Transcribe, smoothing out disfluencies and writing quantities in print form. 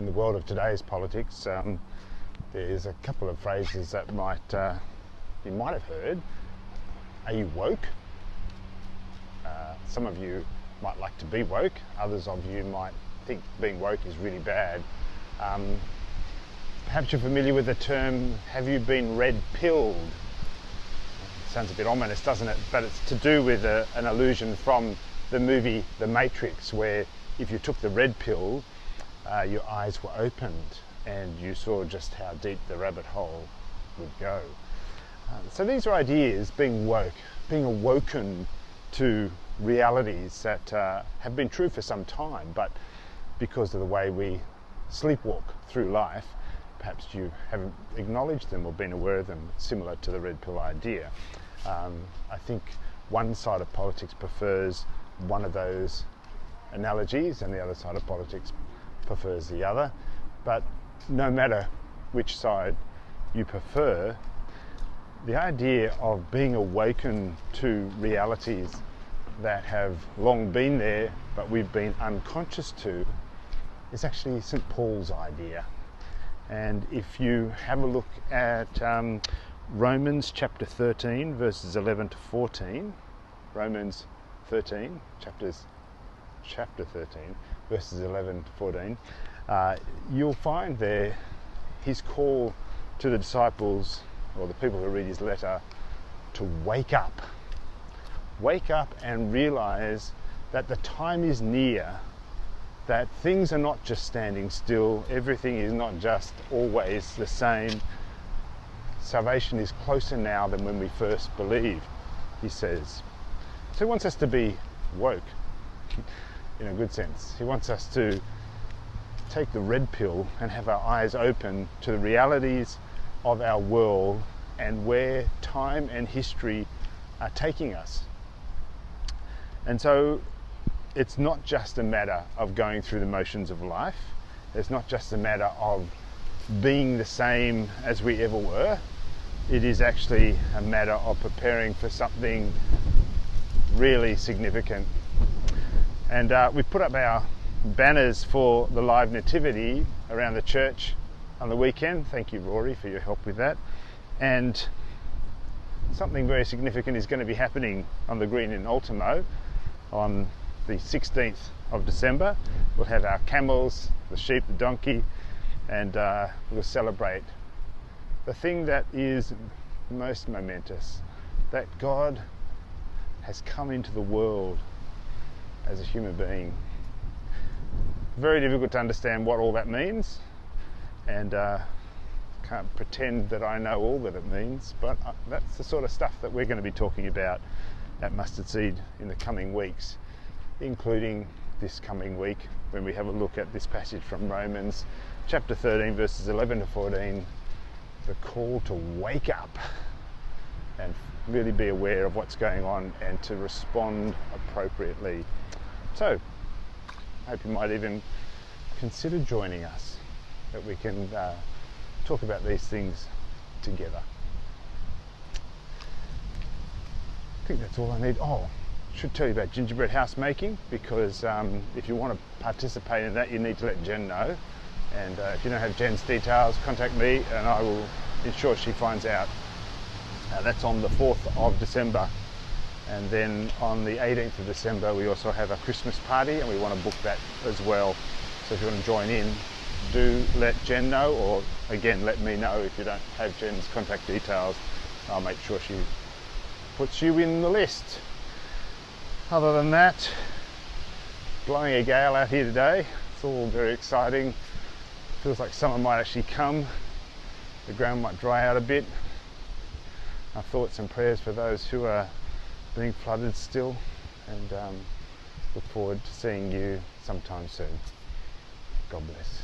in the world of today's politics, there's a couple of phrases that you might have heard. Are you woke? Some of you might like to be woke. Others of you might think being woke is really bad. Perhaps you're familiar with the term, have you been red-pilled? Sounds a bit ominous, doesn't it? But it's to do with an allusion from the movie The Matrix, where if you took the red pill, your eyes were opened and you saw just how deep the rabbit hole would go. So these are ideas, being woke, being awoken to realities that have been true for some time, but because of the way we sleepwalk through life, perhaps you haven't acknowledged them or been aware of them, similar to the red pill idea. I think one side of politics prefers one of those analogies and the other side of politics prefers the other, but no matter which side you prefer, the idea of being awakened to realities that have long been there but we've been unconscious to is actually St. Paul's idea. And if you have a look at Romans chapter 13 verses 11 to 14, Romans 13, chapter 13 verses 11 to 14, you'll find there his call to the disciples, or the people who read his letter, to wake up. Wake up and realize that the time is near, that things are not just standing still, everything is not just always the same. Salvation is closer now than when we first believed, he says. So he wants us to be woke, in a good sense. He wants us to take the red pill and have our eyes open to the realities of our world and where time and history are taking us. And so it's not just a matter of going through the motions of life. It's not just a matter of being the same as we ever were. It is actually a matter of preparing for something really significant. And we put up our banners for the live nativity around the church on the weekend. Thank you, Rory, for your help with that. And something very significant is going to be happening on the green in Ultimo on the 16th of December. We'll have our camels, the sheep, the donkey, and we'll celebrate the thing that is most momentous, that God has come into the world as a human being. Very difficult to understand what all that means, and can't pretend that I know all that it means, but that's the sort of stuff that we're going to be talking about at Mustard Seed in the coming weeks, including this coming week when we have a look at this passage from Romans chapter 13 verses 11 to 14, the call to wake up and really be aware of what's going on and to respond appropriately. So I hope you might even consider joining us, that we can talk about these things together. I think that's all I need. Oh, I should tell you about gingerbread house making, because if you want to participate in that, you need to let Jen know. And if you don't have Jen's details, contact me and I will ensure she finds out. That's on the 4th of December. And then on the 18th of December, we also have a Christmas party and we want to book that as well. So if you want to join in, do let Jen know, or again, let me know if you don't have Jen's contact details. I'll make sure she puts you in the list. Other than that, blowing a gale out here today. It's all very exciting. Feels like summer might actually come. The ground might dry out a bit. Our thoughts and prayers for those who are being flooded still, and look forward to seeing you sometime soon. God bless.